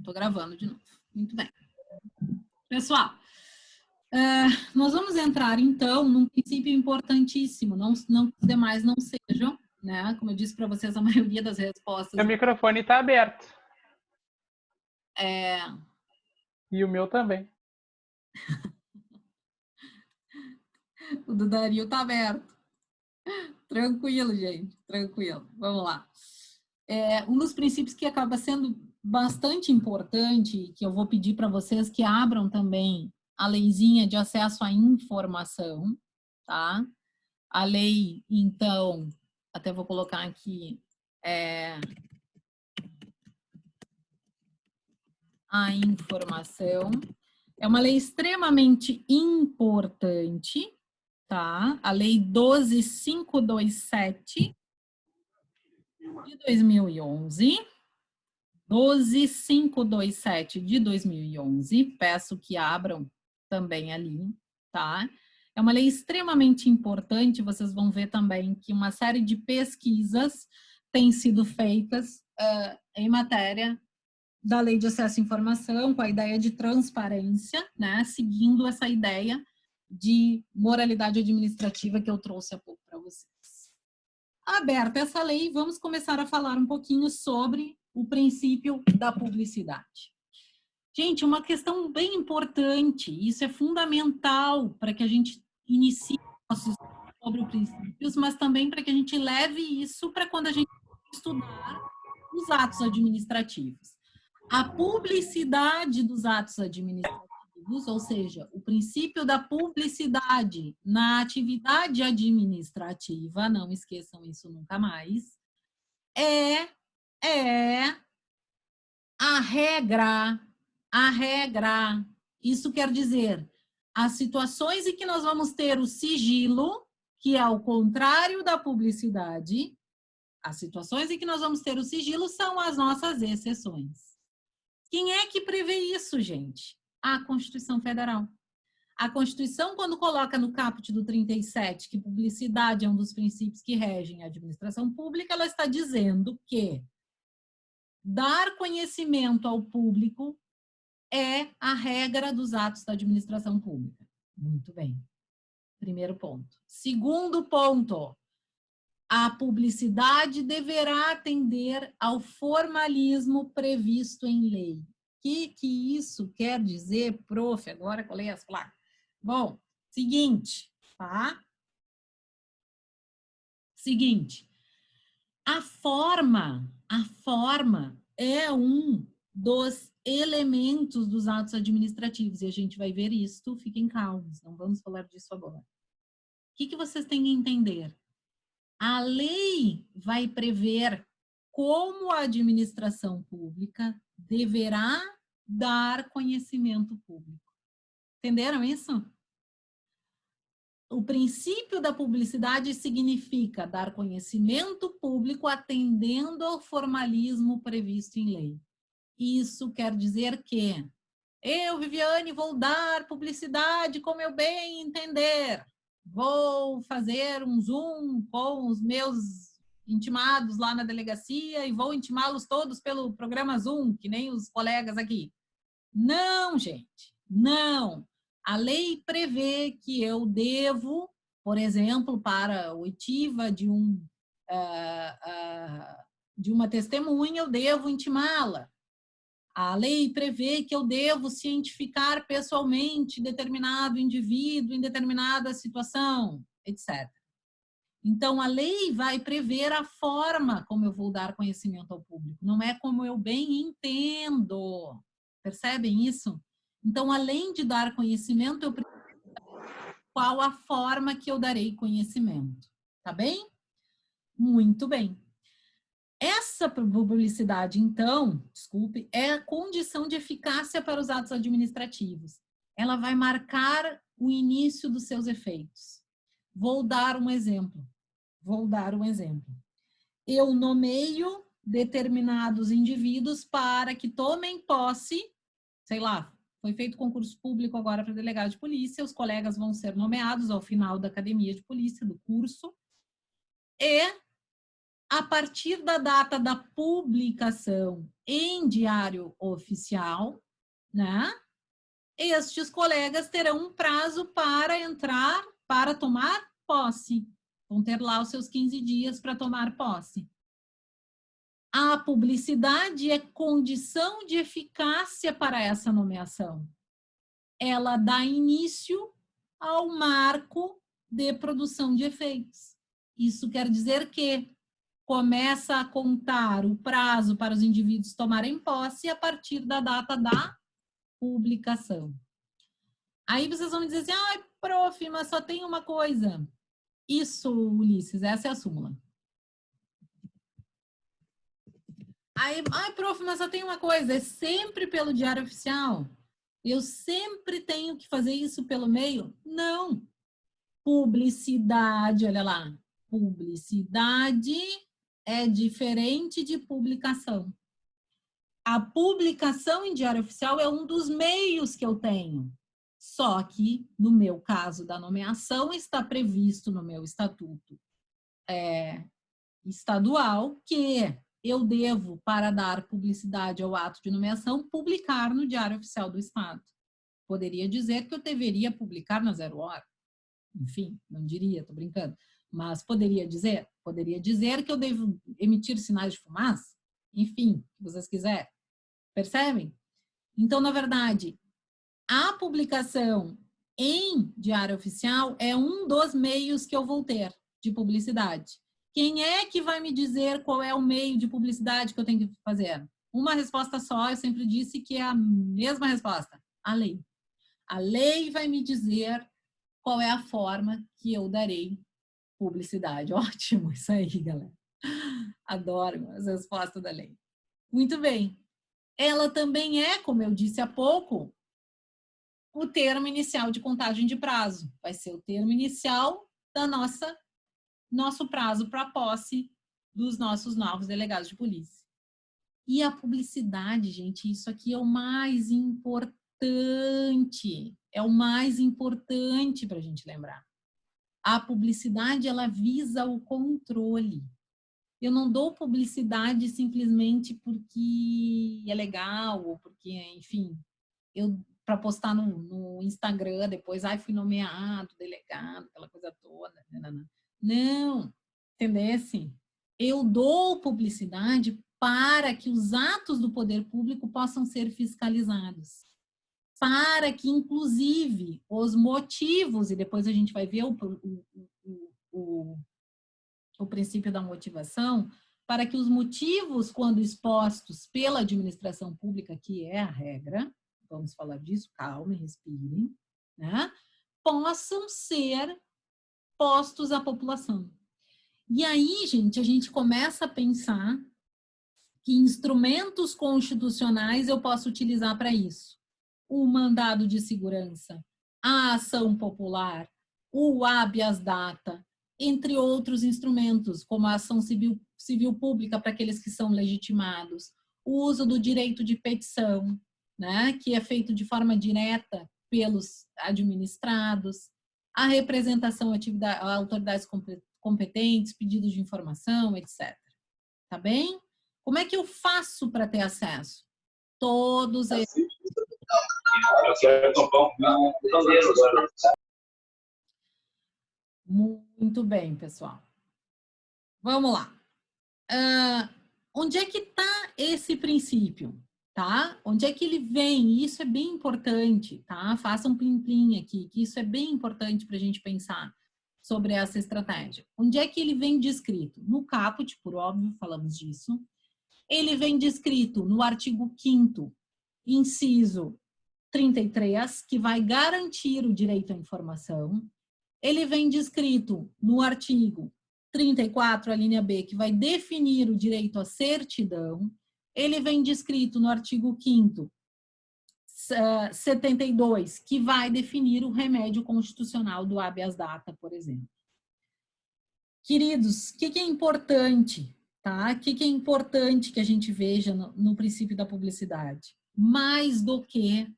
Estou gravando de novo. Muito bem. Pessoal, nós vamos entrar, então, num princípio importantíssimo, não que os demais não sejam, né? Como eu disse para vocês, a maioria das respostas... Meu microfone está aberto. É... E o meu também. O do Dario está aberto. Tranquilo, gente, tranquilo. Vamos lá. Um dos princípios que acaba sendo bastante importante, que eu vou pedir para vocês que abram também a leizinha de acesso à informação, tá? A lei, então, até vou colocar aqui, a informação. É uma lei extremamente importante, tá? A lei 12.527 de 2011. 12.527 de 2011, peço que abram também ali, tá? É uma lei extremamente importante, vocês vão ver também que uma série de pesquisas têm sido feitas em matéria da Lei de Acesso à Informação, com a ideia de transparência, né? Seguindo essa ideia de moralidade administrativa que eu trouxe há pouco para vocês. Aberta essa lei, vamos começar a falar um pouquinho sobre o princípio da publicidade. Gente, uma questão bem importante, isso é fundamental para que a gente inicie nossos estudos sobre os princípios, mas também para que a gente leve isso para quando a gente estudar os atos administrativos. A publicidade dos atos administrativos, ou seja, o princípio da publicidade na atividade administrativa, não esqueçam isso nunca mais, é a regra. Isso quer dizer, as situações em que nós vamos ter o sigilo, que é o contrário da publicidade, as situações em que nós vamos ter o sigilo são as nossas exceções. Quem é que prevê isso, gente? A Constituição Federal. A Constituição, quando coloca no caput do 37 que publicidade é um dos princípios que regem a administração pública, ela está dizendo que dar conhecimento ao público é a regra dos atos da administração pública. Muito bem. Primeiro ponto. Segundo ponto, a publicidade deverá atender ao formalismo previsto em lei. O que isso quer dizer, prof? Agora colei as placas. Bom, seguinte, tá? Seguinte, a forma é um dos elementos dos atos administrativos, e a gente vai ver isso, fiquem calmos, não vamos falar disso agora. O que vocês têm que entender? A lei vai prever como a administração pública deverá dar conhecimento público. Entenderam isso? O princípio da publicidade significa dar conhecimento público atendendo ao formalismo previsto em lei. Isso quer dizer que eu, Viviane, vou dar publicidade como eu bem entender. Vou fazer um Zoom com os meus intimados lá na delegacia e vou intimá-los todos pelo programa Zoom, que nem os colegas aqui. Não, gente, não. A lei prevê que eu devo, por exemplo, para a oitiva de uma testemunha, eu devo intimá-la. A lei prevê que eu devo cientificar pessoalmente determinado indivíduo em determinada situação, etc. Então, a lei vai prever a forma como eu vou dar conhecimento ao público, não é como eu bem entendo. Percebem isso? Então, além de dar conhecimento, eu preciso saber qual a forma que eu darei conhecimento. Tá bem? Muito bem. Essa publicidade, então, desculpe, é a condição de eficácia para os atos administrativos. Ela vai marcar o início dos seus efeitos. Vou dar um exemplo. Eu nomeio determinados indivíduos para que tomem posse, sei lá, foi feito concurso público agora para delegado de polícia, os colegas vão ser nomeados ao final da academia de polícia, do curso, e a partir da data da publicação em Diário Oficial, né? Estes colegas terão um prazo para entrar, para tomar posse. Vão ter lá os seus 15 dias para tomar posse. A publicidade é condição de eficácia para essa nomeação. Ela dá início ao marco de produção de efeitos. Isso quer dizer que começa a contar o prazo para os indivíduos tomarem posse a partir da data da publicação. Aí vocês vão dizer assim, ai, prof, mas só tem uma coisa. Isso, Ulisses, essa é a súmula. Aí, ai, prof, mas só tem uma coisa, é sempre pelo Diário Oficial. Eu sempre tenho que fazer isso pelo meio? Não. Publicidade, olha lá. Publicidade é diferente de publicação. A publicação em Diário Oficial é um dos meios que eu tenho. Só que, no meu caso da nomeação, está previsto no meu estatuto estadual que eu devo, para dar publicidade ao ato de nomeação, publicar no Diário Oficial do Estado. Poderia dizer que eu deveria publicar na 0 hora. Enfim, não diria, estou brincando. Mas poderia dizer que eu devo emitir sinais de fumaça. Enfim, se vocês quiserem. Percebem? Então, na verdade, a publicação em Diário Oficial é um dos meios que eu vou ter de publicidade. Quem é que vai me dizer qual é o meio de publicidade que eu tenho que fazer? Uma resposta só, eu sempre disse que é a mesma resposta, a lei. A lei vai me dizer qual é a forma que eu darei publicidade. Ótimo isso aí, galera. Adoro as respostas da lei. Muito bem. Ela também é, como eu disse há pouco, o termo inicial de contagem de prazo. Vai ser o termo inicial da nosso prazo para a posse dos nossos novos delegados de polícia. E a publicidade, gente, isso aqui é o mais importante. É o mais importante para a gente lembrar. A publicidade, ela visa o controle. Eu não dou publicidade simplesmente porque é legal, ou porque, enfim, para postar no Instagram, depois, fui nomeado, delegado, aquela coisa toda. Não, entendesse? Eu dou publicidade para que os atos do poder público possam ser fiscalizados. Para que, inclusive, os motivos, e depois a gente vai ver o princípio da motivação, para que os motivos, quando expostos pela administração pública, que é a regra, vamos falar disso, calma, respirem, né? Possam ser postos à população. E aí, gente, a gente começa a pensar que instrumentos constitucionais eu posso utilizar para isso. O mandado de segurança, a ação popular, o habeas data, entre outros instrumentos, como a ação civil pública para aqueles que são legitimados, o uso do direito de petição, né, que é feito de forma direta pelos administrados, a representação a autoridades competentes, pedidos de informação, etc. Tá bem? Como é que eu faço para ter acesso? Todos esses... Muito bem, pessoal. Vamos lá. Onde é que está esse princípio? Tá? Onde é que ele vem? Isso é bem importante, tá? Faça um plim-plim aqui, que isso é bem importante para a gente pensar sobre essa estratégia. Onde é que ele vem descrito? No caput, por óbvio, falamos disso. Ele vem descrito no artigo 5º, inciso 33, que vai garantir o direito à informação. Ele vem descrito no artigo 34, a linha B, que vai definir o direito à certidão. Ele vem descrito no artigo 5º, 72, que vai definir o remédio constitucional do habeas data, por exemplo. Queridos, o que é importante, tá? O que é importante que a gente veja no princípio da publicidade? Mais do que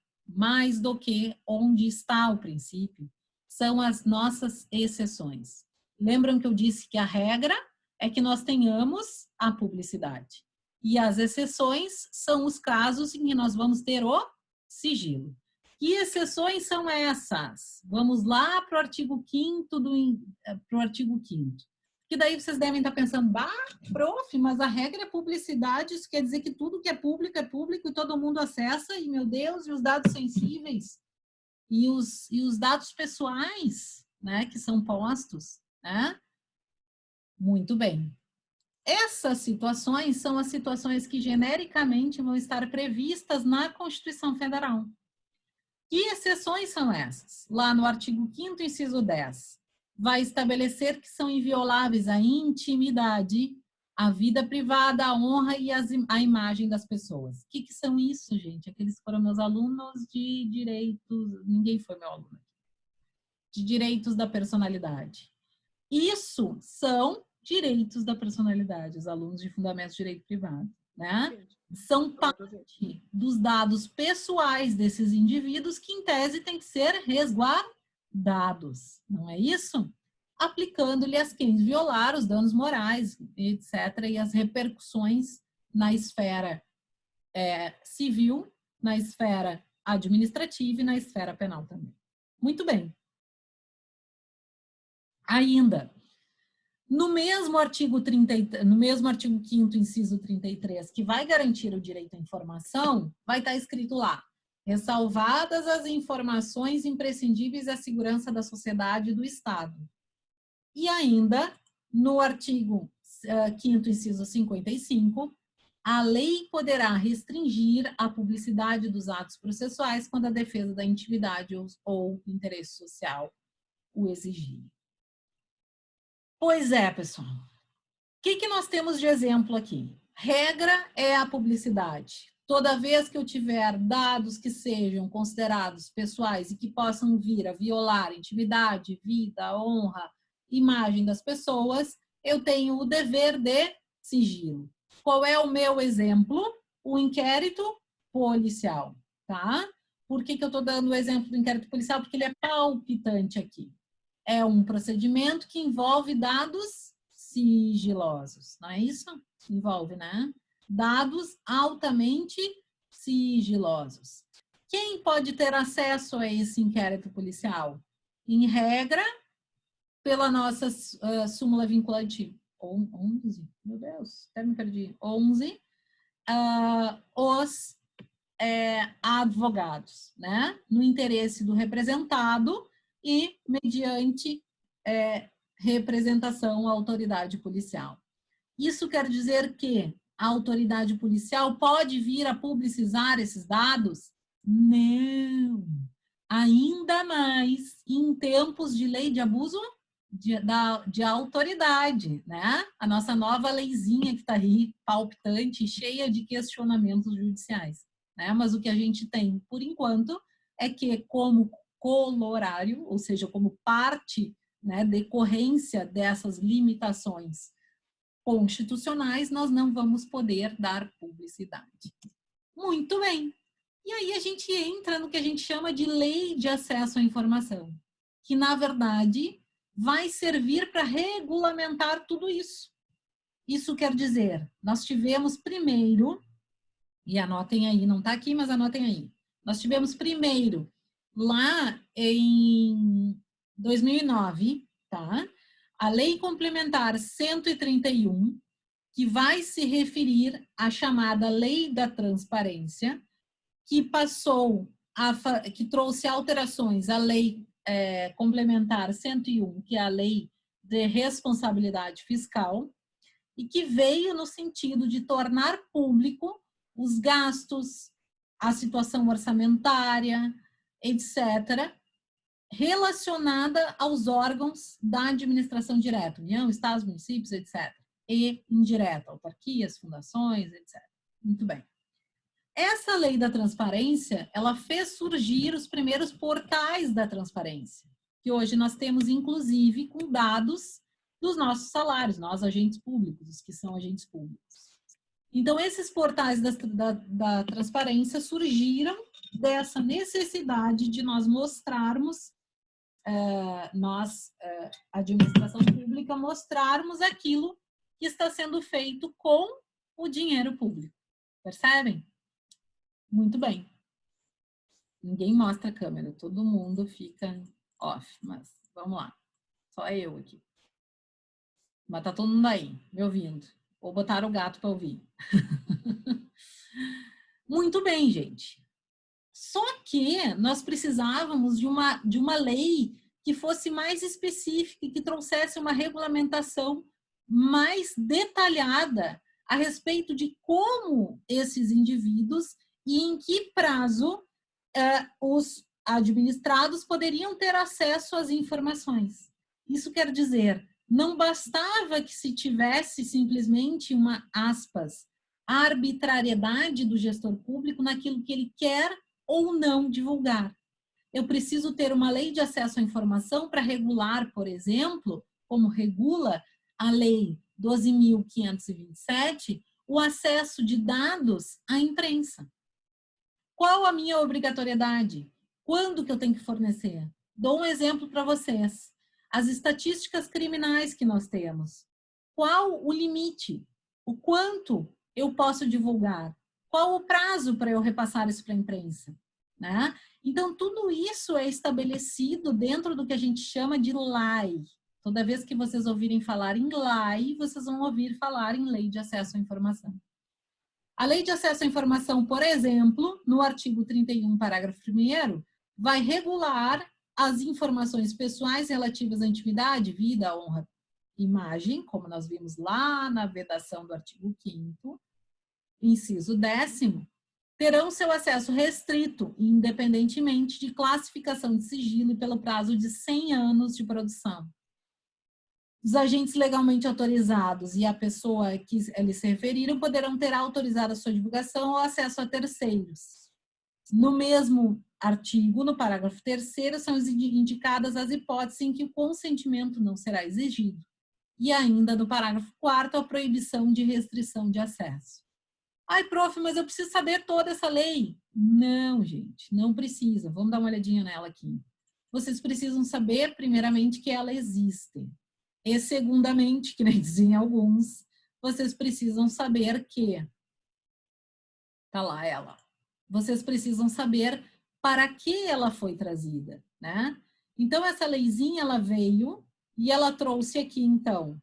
onde está o princípio, são as nossas exceções. Lembram que eu disse que a regra é que nós tenhamos a publicidade. E as exceções são os casos em que nós vamos ter o sigilo. Que exceções são essas? Vamos lá para o artigo 5º. Que daí vocês devem estar pensando, prof, mas a regra é publicidade, isso quer dizer que tudo que é público e todo mundo acessa, e meu Deus, e os dados sensíveis, e os dados pessoais, né, que são postos, né? Muito bem. Essas situações são as situações que genericamente vão estar previstas na Constituição Federal. Que exceções são essas? Lá no artigo 5º, inciso 10, vai estabelecer que são invioláveis a intimidade, a vida privada, a honra e a imagem das pessoas. O que são isso, gente? Aqueles foram meus alunos de direitos, ninguém foi meu aluno, de direitos da personalidade. Isso são direitos da personalidade, os alunos de Fundamentos de Direito Privado, né? São parte dos dados pessoais desses indivíduos que, em tese, têm que ser resguardados, não é isso? Aplicando-lhe as quem violar os danos morais, etc., e as repercussões na esfera civil, na esfera administrativa e na esfera penal também. Muito bem. Ainda, no mesmo artigo 5º, inciso 33, que vai garantir o direito à informação, vai estar escrito lá, ressalvadas as informações imprescindíveis à segurança da sociedade e do Estado. E ainda, no artigo 5º, inciso 55, a lei poderá restringir a publicidade dos atos processuais quando a defesa da intimidade ou interesse social o exigir. Pois é, pessoal. O que nós temos de exemplo aqui? Regra é a publicidade. Toda vez que eu tiver dados que sejam considerados pessoais e que possam vir a violar intimidade, vida, honra, imagem das pessoas, eu tenho o dever de sigilo. Qual é o meu exemplo? O inquérito policial, tá? Por que eu estou dando o exemplo do inquérito policial? Porque ele é palpitante aqui. É um procedimento que envolve dados sigilosos, não é isso? Envolve, né? Dados altamente sigilosos. Quem pode ter acesso a esse inquérito policial? Em regra, pela nossa súmula vinculante 11, meu Deus, até me perdi, 11, os advogados, né? No interesse do representado e mediante representação à autoridade policial. Isso quer dizer que a autoridade policial pode vir a publicizar esses dados? Não. Ainda mais em tempos de lei de abuso de autoridade, né? A nossa nova leizinha que está aí, palpitante, cheia de questionamentos judiciais, né? Mas o que a gente tem, por enquanto, é que como colorário, ou seja, como parte, né, decorrência dessas limitações constitucionais, nós não vamos poder dar publicidade. Muito bem. E aí a gente entra no que a gente chama de lei de acesso à informação, que, na verdade, vai servir para regulamentar tudo isso. Isso quer dizer, nós tivemos primeiro, e anotem aí, não está aqui, mas anotem aí, nós tivemos primeiro, lá em 2009, tá? A Lei Complementar 131, que vai se referir à chamada Lei da Transparência, que que trouxe alterações à Lei Complementar 101, que é a Lei de Responsabilidade Fiscal, e que veio no sentido de tornar público os gastos, a situação orçamentária, etc., relacionada aos órgãos da administração direta, União, Estados, municípios, etc., e indireta, autarquias, fundações, etc. Muito bem. Essa lei da transparência, ela fez surgir os primeiros portais da transparência, que hoje nós temos, inclusive, com dados dos nossos salários, nós, agentes públicos, os que são agentes públicos. Então, esses portais da transparência surgiram dessa necessidade de nós mostrarmos, administração pública, mostrarmos aquilo que está sendo feito com o dinheiro público. Percebem? Muito bem. Ninguém mostra a câmera, todo mundo fica off, mas vamos lá. Só eu aqui. Mas tá todo mundo aí, me ouvindo. Vou botar o gato para ouvir. Muito bem, gente. Só que nós precisávamos de uma lei que fosse mais específica e que trouxesse uma regulamentação mais detalhada a respeito de como esses indivíduos e em que prazo os administrados poderiam ter acesso às informações. Isso quer dizer, não bastava que se tivesse simplesmente uma, aspas, arbitrariedade do gestor público naquilo que ele quer ou não divulgar. Eu preciso ter uma lei de acesso à informação para regular, por exemplo, como regula a Lei 12.527, o acesso de dados à imprensa. Qual a minha obrigatoriedade? Quando que eu tenho que fornecer? Dou um exemplo para vocês. As estatísticas criminais que nós temos. Qual o limite? O quanto eu posso divulgar? Qual o prazo para eu repassar isso para a imprensa? Né? Então, tudo isso é estabelecido dentro do que a gente chama de lei. Toda vez que vocês ouvirem falar em lei, vocês vão ouvir falar em Lei de Acesso à Informação. A Lei de Acesso à Informação, por exemplo, no artigo 31, parágrafo 1º, vai regular as informações pessoais relativas à intimidade, vida, honra, imagem, como nós vimos lá na vedação do artigo 5º, inciso 10º, terão seu acesso restrito, independentemente de classificação de sigilo e pelo prazo de 100 anos de produção. Os agentes legalmente autorizados e a pessoa a que eles se referiram poderão ter autorizado a sua divulgação ou acesso a terceiros. No mesmo artigo, no parágrafo 3º, são indicadas as hipóteses em que o consentimento não será exigido. E ainda no parágrafo 4º, a proibição de restrição de acesso. Ai, prof, mas eu preciso saber toda essa lei. Não, gente, não precisa. Vamos dar uma olhadinha nela aqui. Vocês precisam saber, primeiramente, que ela existe. E, segundamente, que nem dizem alguns, vocês precisam saber que... Tá lá ela. Vocês precisam saber para que ela foi trazida, né? Então, essa leizinha, ela veio e ela trouxe aqui, então,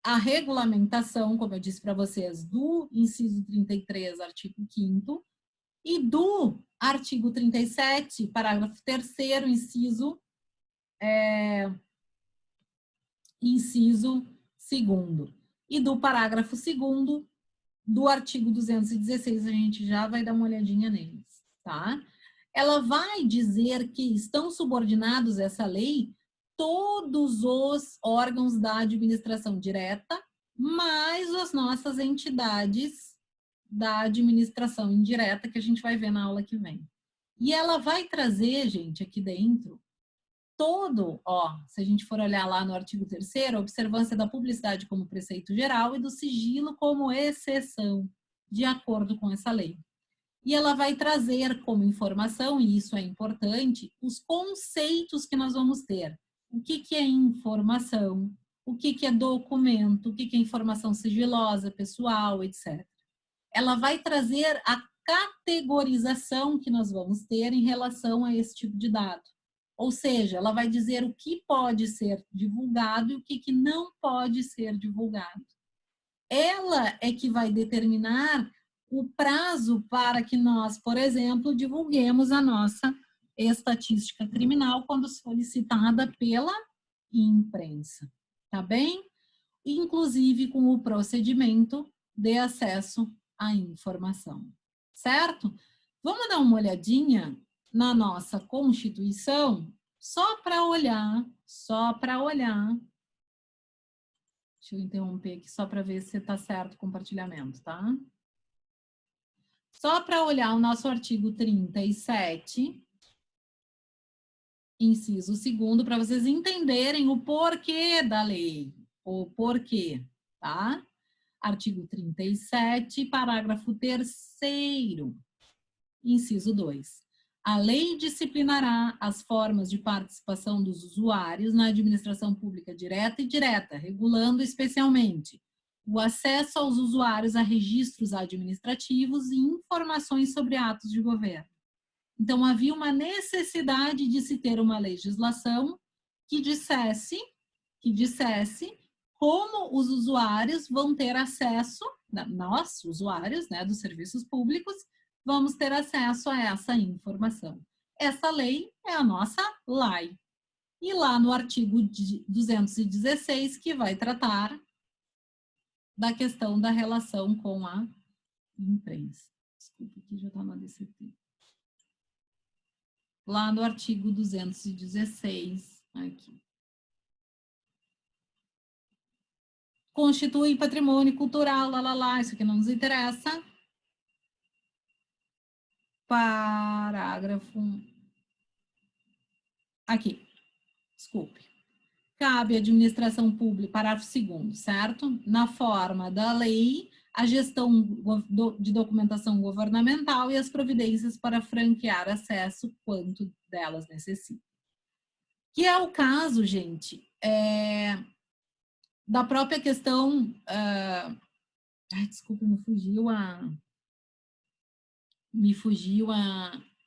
a regulamentação, como eu disse para vocês, do inciso 33, artigo 5º, e do artigo 37, parágrafo 3º, inciso 2º. E do parágrafo 2º do artigo 216, a gente já vai dar uma olhadinha neles, tá? Ela vai dizer que estão subordinados a essa lei todos os órgãos da administração direta, mais as nossas entidades da administração indireta, que a gente vai ver na aula que vem. E ela vai trazer, gente, aqui dentro, se a gente for olhar lá no artigo 3º, a observância da publicidade como preceito geral e do sigilo como exceção, de acordo com essa lei. E ela vai trazer como informação, e isso é importante, os conceitos que nós vamos ter. O que é informação, o que é documento, o que é informação sigilosa, pessoal, etc. Ela vai trazer a categorização que nós vamos ter em relação a esse tipo de dado. Ou seja, ela vai dizer o que pode ser divulgado e o que não pode ser divulgado. Ela é que vai determinar o prazo para que nós, por exemplo, divulguemos a nossa estatística criminal quando solicitada pela imprensa, tá bem? Inclusive com o procedimento de acesso à informação, certo? Vamos dar uma olhadinha na nossa Constituição, só para olhar. Deixa eu interromper aqui só para ver se está certo o compartilhamento, tá? Só para olhar o nosso artigo 37, inciso 2º, para vocês entenderem o porquê da lei, o porquê, tá? Artigo 37, parágrafo 3º, inciso 2. A lei disciplinará as formas de participação dos usuários na administração pública direta e indireta, regulando especialmente o acesso aos usuários a registros administrativos e informações sobre atos de governo. Então, havia uma necessidade de se ter uma legislação que dissesse como os usuários vão ter acesso, nós, usuários, né, dos serviços públicos, vamos ter acesso a essa informação. Essa lei é a nossa LAI. E lá no artigo 216, que vai tratar da questão da relação com a imprensa. Desculpa, aqui já está na DCT. Lá no artigo 216, aqui. Constitui patrimônio cultural, isso aqui não nos interessa. Parágrafo. Aqui, desculpe. Cabe à administração pública, parágrafo 2º, certo? Na forma da lei, a gestão de documentação governamental e as providências para franquear acesso quanto delas necessitam. Que é o caso, gente, da própria questão... desculpa, me fugiu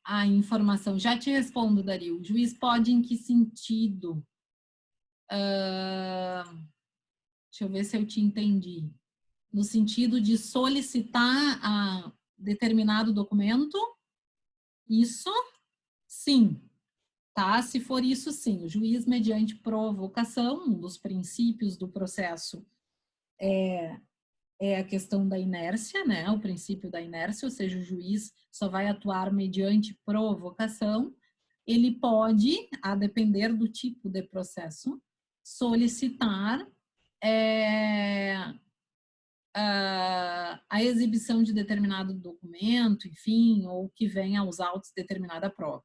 a informação. Já te respondo, Dario. O juiz pode em que sentido? Deixa eu ver se eu te entendi. No sentido de solicitar a determinado documento? Isso? Sim. Tá? Se for isso, sim. O juiz, mediante provocação, um dos princípios do processo é a questão da inércia, né? O princípio da inércia, ou seja, o juiz só vai atuar mediante provocação. Ele pode, a depender do tipo de processo, solicitar a exibição de determinado documento, enfim, ou que venha aos autos determinada prova.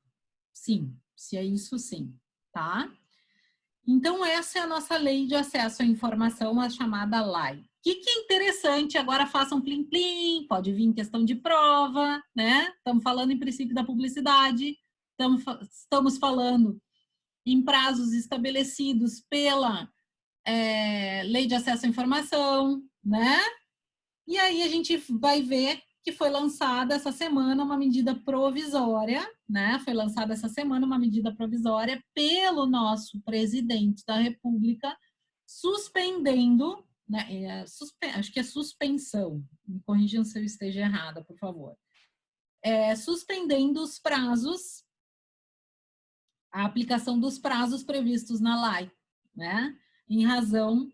Sim, se é isso, sim, tá? Então, essa é a nossa lei de acesso à informação, a chamada LAI. O que é interessante, agora façam plim-plim, pode vir em questão de prova, né? Estamos falando em princípio da publicidade, estamos falando em prazos estabelecidos pela lei de acesso à informação, né? E aí a gente vai ver que foi lançada essa semana uma medida provisória, né? Foi lançada essa semana uma medida provisória pelo nosso presidente da República, suspendendo, né? Acho que é suspensão, me corrijam se eu esteja errada, por favor. Suspendendo os prazos, a aplicação dos prazos previstos na LAI, né? Em razão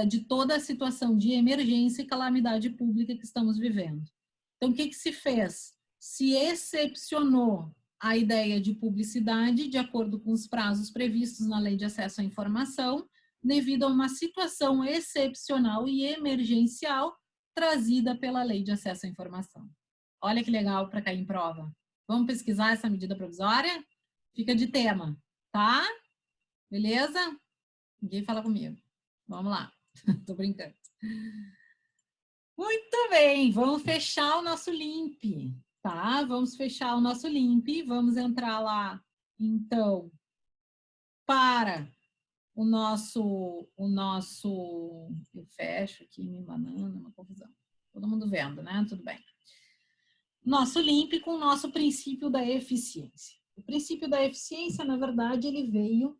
de toda a situação de emergência e calamidade pública que estamos vivendo. Então, o que se fez? Se excepcionou a ideia de publicidade de acordo com os prazos previstos na Lei de Acesso à Informação, devido a uma situação excepcional e emergencial trazida pela Lei de Acesso à Informação. Olha que legal para cair em prova. Vamos pesquisar essa medida provisória? Fica de tema, tá? Beleza? Ninguém fala comigo. Vamos lá. Tô brincando. Muito bem, vamos fechar o nosso LIMP, tá? Vamos fechar o nosso LIMP, vamos entrar lá, então, para o nosso, eu fecho aqui, me banana, uma confusão. Todo mundo vendo, né? Tudo bem. Nosso LIMP com o nosso princípio da eficiência. O princípio da eficiência, na verdade, ele veio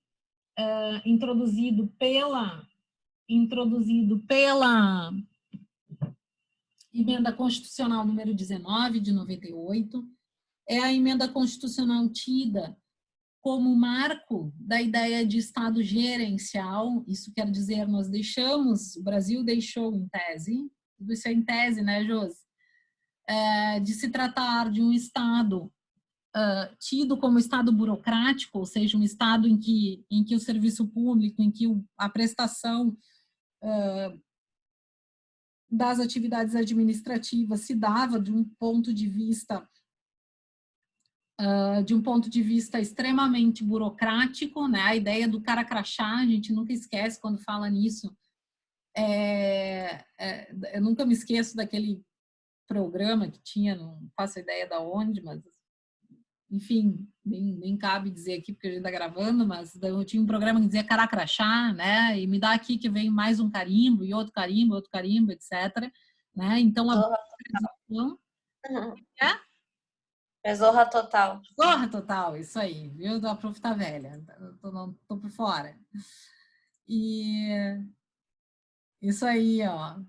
introduzido pela Emenda Constitucional número 19, de 98, é a emenda constitucional tida como marco da ideia de Estado gerencial. Isso quer dizer, o Brasil deixou em tese, tudo isso é em tese, né, Josi? De se tratar de um Estado tido como Estado burocrático, ou seja, um Estado em que o serviço público, em que a prestação das atividades administrativas se dava de um ponto de vista extremamente burocrático, né? A ideia do cara crachá, a gente nunca esquece quando fala nisso. Eu nunca me esqueço daquele programa que tinha, não faço ideia de onde, mas enfim, nem cabe dizer aqui porque a gente está gravando, mas eu tinha um programa que dizia Caracrachá, né? E me dá aqui que vem mais um carimbo e outro carimbo, etc. Né? Então, a Zorra. é É zorra total. zorra total, isso aí, viu? A prof tá velha, não tô por fora. E isso aí, ó.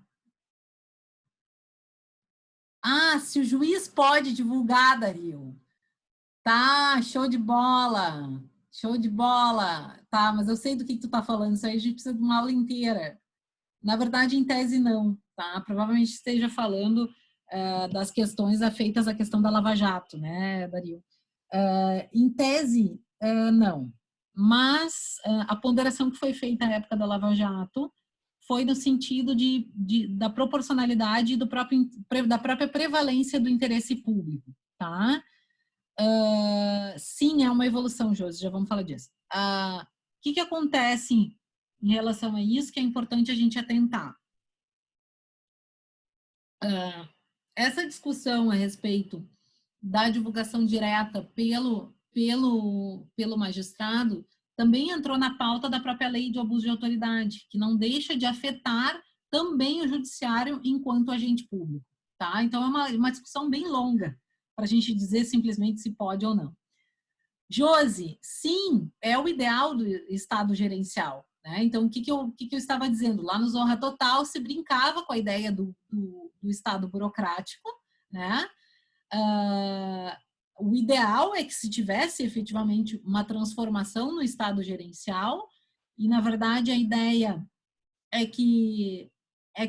Ah, se o juiz pode divulgar, Dario. Tá, show de bola. Show de bola. Tá, mas eu sei do que tu tá falando. Isso aí a gente precisa de uma aula inteira. Na verdade, em tese, não. Tá? Provavelmente esteja falando das questões afeitas à questão da Lava Jato, né, Dario? Em tese, não. Mas a ponderação que foi feita na época da Lava Jato foi no sentido da proporcionalidade e da própria prevalência do interesse público, tá? Sim, é uma evolução, Josi, já vamos falar disso. O que acontece em relação a isso que é importante a gente atentar? Essa discussão a respeito da divulgação direta pelo magistrado também entrou na pauta da própria lei de abuso de autoridade, que não deixa de afetar também o judiciário enquanto agente público. Tá? Então, é uma discussão bem longa para a gente dizer simplesmente se pode ou não. Josi, sim, é o ideal do Estado gerencial. Né? Então, o que eu estava dizendo? Lá no Zorra Total se brincava com a ideia do Estado burocrático, né? O ideal é que se tivesse efetivamente uma transformação no Estado gerencial, e na verdade a ideia é que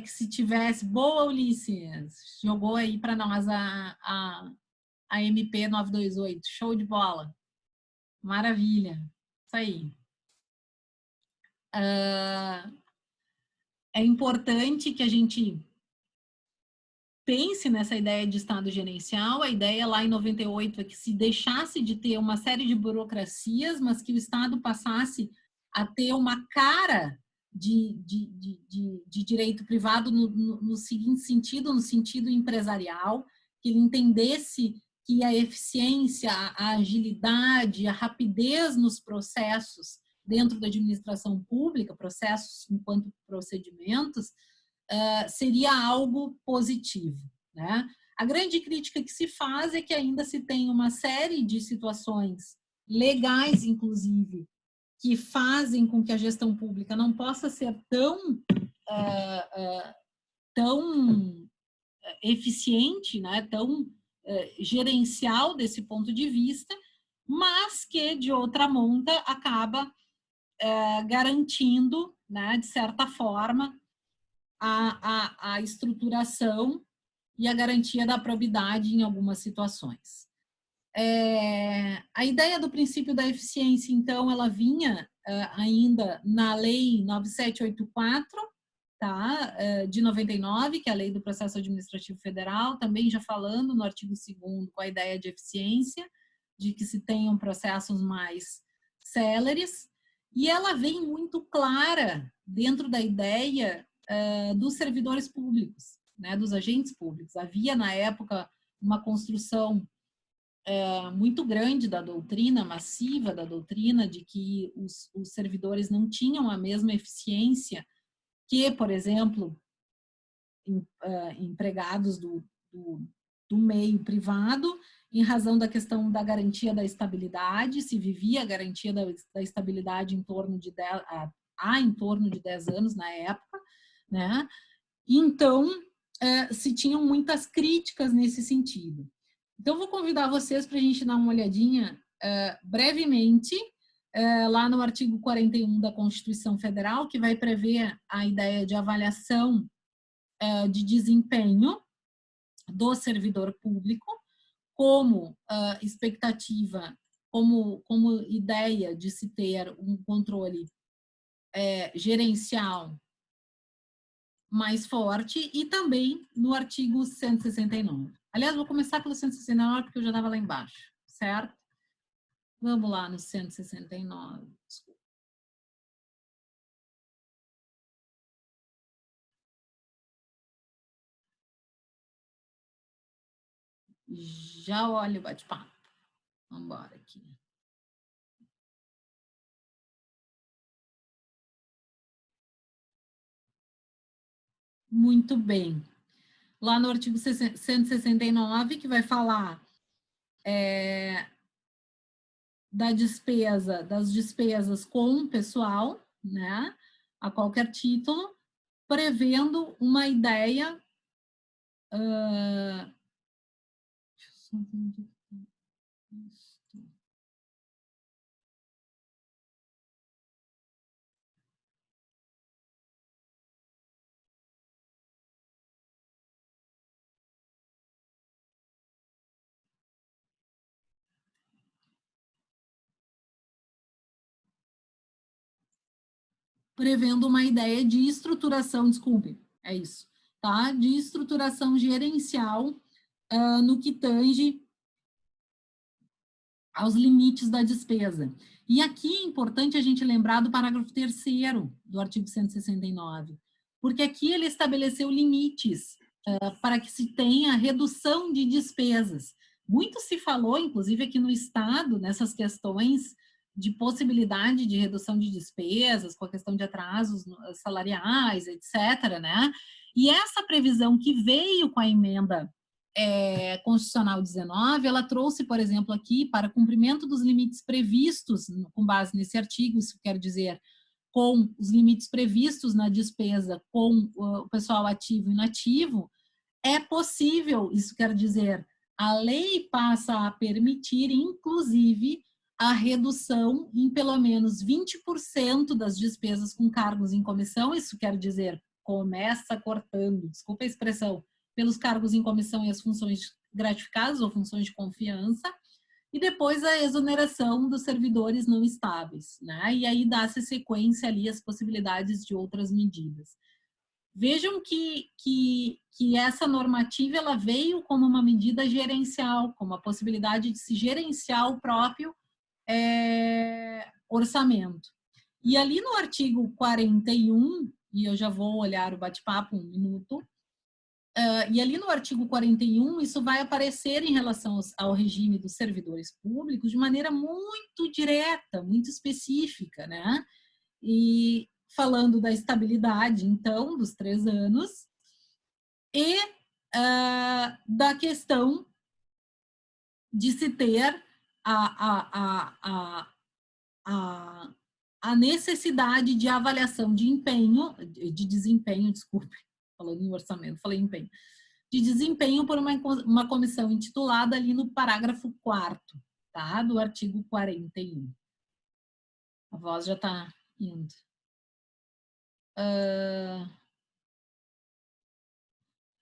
se tivesse, boa Ulisses, jogou aí para nós a MP 928, show de bola, maravilha, isso aí. É importante que a gente pense nessa ideia de Estado gerencial. A ideia lá em 98 é que se deixasse de ter uma série de burocracias, mas que o Estado passasse a ter uma cara de direito privado no seguinte sentido, no sentido empresarial, que ele entendesse que a eficiência, a agilidade, a rapidez nos processos dentro da administração pública, processos enquanto procedimentos, seria algo positivo. Né? A grande crítica que se faz é que ainda se tem uma série de situações legais, inclusive, que fazem com que a gestão pública não possa ser tão eficiente, né? Tão gerencial desse ponto de vista, mas que, de outra monta, acaba garantindo, né, de certa forma, a estruturação e a garantia da probidade em algumas situações. A ideia do princípio da eficiência, então, ela vinha ainda na Lei 9784, tá? De 99, que é a Lei do Processo Administrativo Federal, também já falando no artigo 2º com a ideia de eficiência, de que se tenham processos mais céleres, e ela vem muito clara dentro da ideia dos servidores públicos, né, dos agentes públicos. Havia, na época, uma construção muito grande da doutrina, massiva da doutrina, de que os servidores não tinham a mesma eficiência que, por exemplo, empregados do meio privado, em razão da questão da garantia da estabilidade, se vivia a garantia da estabilidade em torno de 10 anos na época, né? Então, se tinham muitas críticas nesse sentido. Então, vou convidar vocês para a gente dar uma olhadinha brevemente lá no artigo 41 da Constituição Federal, que vai prever a ideia de avaliação de desempenho do servidor público como expectativa, como ideia de se ter um controle gerencial mais forte, e também no artigo 169. Aliás, vou começar pelo 169 porque eu já estava lá embaixo, certo? Vamos lá no 169. Desculpa. Já olho o bate-papo. Vamos embora aqui. Muito bem. Lá no artigo 169, que vai falar das despesas com o pessoal, né, a qualquer título, prevendo uma ideia. Deixa eu só ver onde está isso. Prevendo uma ideia de estruturação, desculpe, é isso, tá? De estruturação gerencial no que tange aos limites da despesa. E aqui é importante a gente lembrar do parágrafo 3º do artigo 169, porque aqui ele estabeleceu limites para que se tenha redução de despesas. Muito se falou, inclusive aqui no Estado, nessas questões de possibilidade de redução de despesas, com a questão de atrasos salariais, etc., né? E essa previsão que veio com a emenda Constitucional 19, ela trouxe, por exemplo, aqui, para cumprimento dos limites previstos, com base nesse artigo, isso quer dizer, com os limites previstos na despesa com o pessoal ativo e inativo, é possível, isso quer dizer, a lei passa a permitir, inclusive, a redução em pelo menos 20% das despesas com cargos em comissão, isso quer dizer, começa cortando, desculpa a expressão, pelos cargos em comissão e as funções gratificadas ou funções de confiança, e depois a exoneração dos servidores não estáveis, né? E aí dá-se sequência ali as possibilidades de outras medidas. Vejam que essa normativa ela veio como uma medida gerencial, como a possibilidade de se gerenciar o próprio orçamento. E ali no artigo 41, e eu já vou olhar o bate-papo um minuto, e ali no artigo 41, isso vai aparecer em relação ao regime dos servidores públicos de maneira muito direta, muito específica, né? E falando da estabilidade, então, dos 3 anos, e da questão de se ter a necessidade de avaliação de desempenho, desculpe, falando em orçamento, falei empenho, de desempenho por uma comissão intitulada ali no parágrafo 4º, tá? Do artigo 41. A voz já está indo.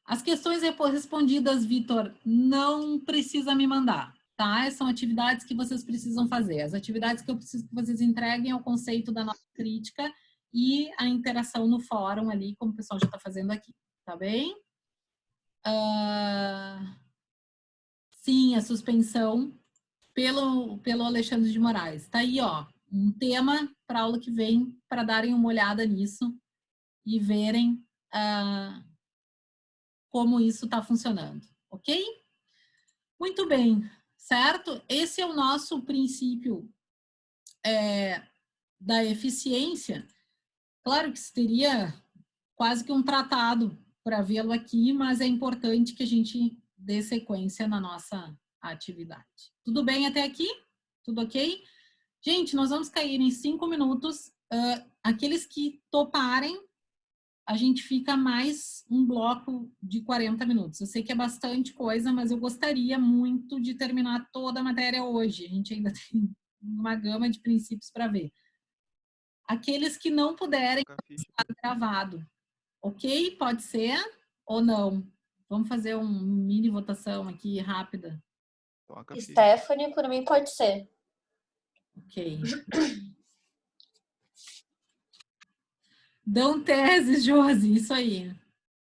As questões respondidas, Vitor, não precisa me mandar, tá? São atividades que vocês precisam fazer. As atividades que eu preciso que vocês entreguem é o conceito da nota crítica e a interação no fórum ali, como o pessoal já está fazendo aqui, tá bem? Sim, a suspensão pelo Alexandre de Moraes. Tá aí, ó, um tema para a aula que vem, para darem uma olhada nisso e verem como isso está funcionando, ok? Muito bem, certo? Esse é o nosso princípio da eficiência. Claro que seria quase que um tratado para vê-lo aqui, mas é importante que a gente dê sequência na nossa atividade. Tudo bem até aqui? Tudo ok? Gente, nós vamos cair em 5 minutos. Aqueles que toparem, a gente fica mais um bloco de 40 minutos. Eu sei que é bastante coisa, mas eu gostaria muito de terminar toda a matéria hoje. A gente ainda tem uma gama de princípios para ver. Aqueles que não puderem, está gravado. Ok? Pode ser ou não? Vamos fazer uma mini votação aqui rápida. Stephanie, por mim pode ser. Ok. Dão teses, Josi, isso aí.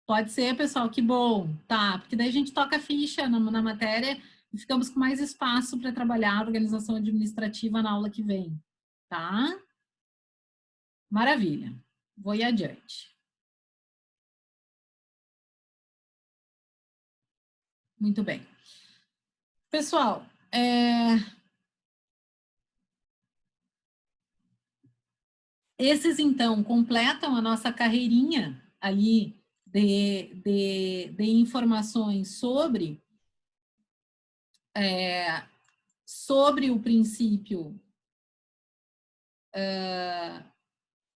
Pode ser, pessoal, que bom. Tá, porque daí a gente toca a ficha na matéria e ficamos com mais espaço para trabalhar a organização administrativa na aula que vem. Tá? Maravilha. Vou ir adiante. Muito bem. Pessoal, Esses, então, completam a nossa carreirinha ali de informações sobre o princípio,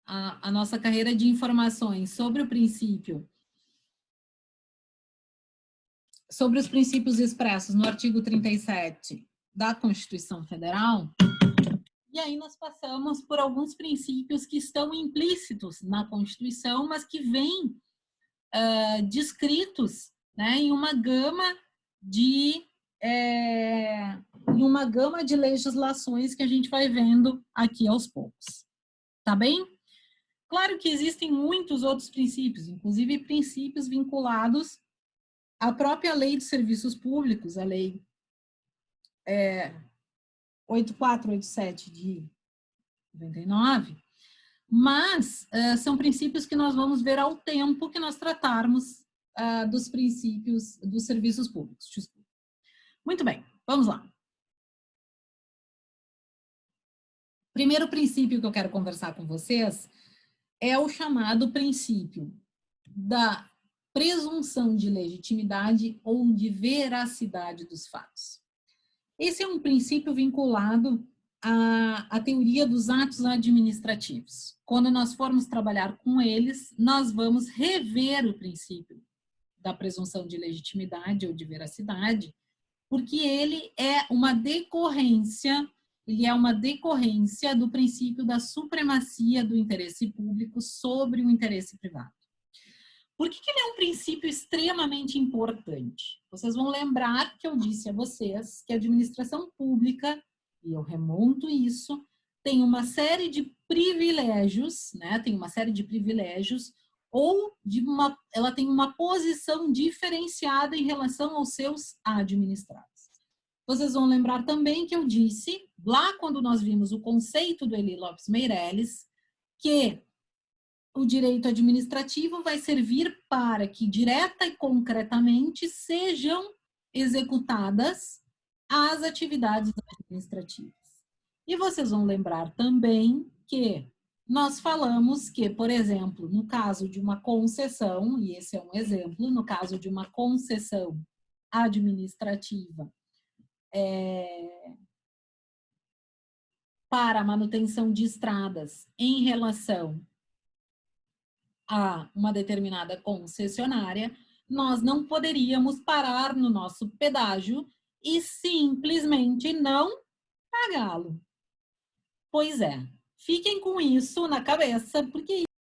a nossa carreira de informações sobre o princípio, sobre os princípios expressos no artigo 37 da Constituição Federal. E aí nós passamos por alguns princípios que estão implícitos na Constituição, mas que vêm descritos, né, em uma gama de legislações que a gente vai vendo aqui aos poucos. Tá bem? Claro que existem muitos outros princípios, inclusive princípios vinculados à própria Lei de Serviços Públicos, a Lei 8487 de 99, mas são princípios que nós vamos ver ao tempo que nós tratarmos dos princípios dos serviços públicos. Muito bem, vamos lá. Primeiro princípio que eu quero conversar com vocês é o chamado princípio da presunção de legitimidade ou de veracidade dos fatos. Esse é um princípio vinculado à teoria dos atos administrativos. Quando nós formos trabalhar com eles, nós vamos rever o princípio da presunção de legitimidade ou de veracidade, porque ele é uma decorrência do princípio da supremacia do interesse público sobre o interesse privado. Por que ele é um princípio extremamente importante? Vocês vão lembrar que eu disse a vocês que a administração pública, e eu remonto isso, tem uma série de privilégios, né? Tem uma série de privilégios, ela tem uma posição diferenciada em relação aos seus administrados. Vocês vão lembrar também que eu disse, lá quando nós vimos o conceito do Eli Lopes Meireles, que o direito administrativo vai servir para que, direta e concretamente, sejam executadas as atividades administrativas. E vocês vão lembrar também que nós falamos que, por exemplo, no caso de uma concessão, e esse é um exemplo, no caso de uma concessão administrativa para a manutenção de estradas em relação a uma determinada concessionária, nós não poderíamos parar no nosso pedágio e simplesmente não pagá-lo. Pois é, fiquem com isso na cabeça, porque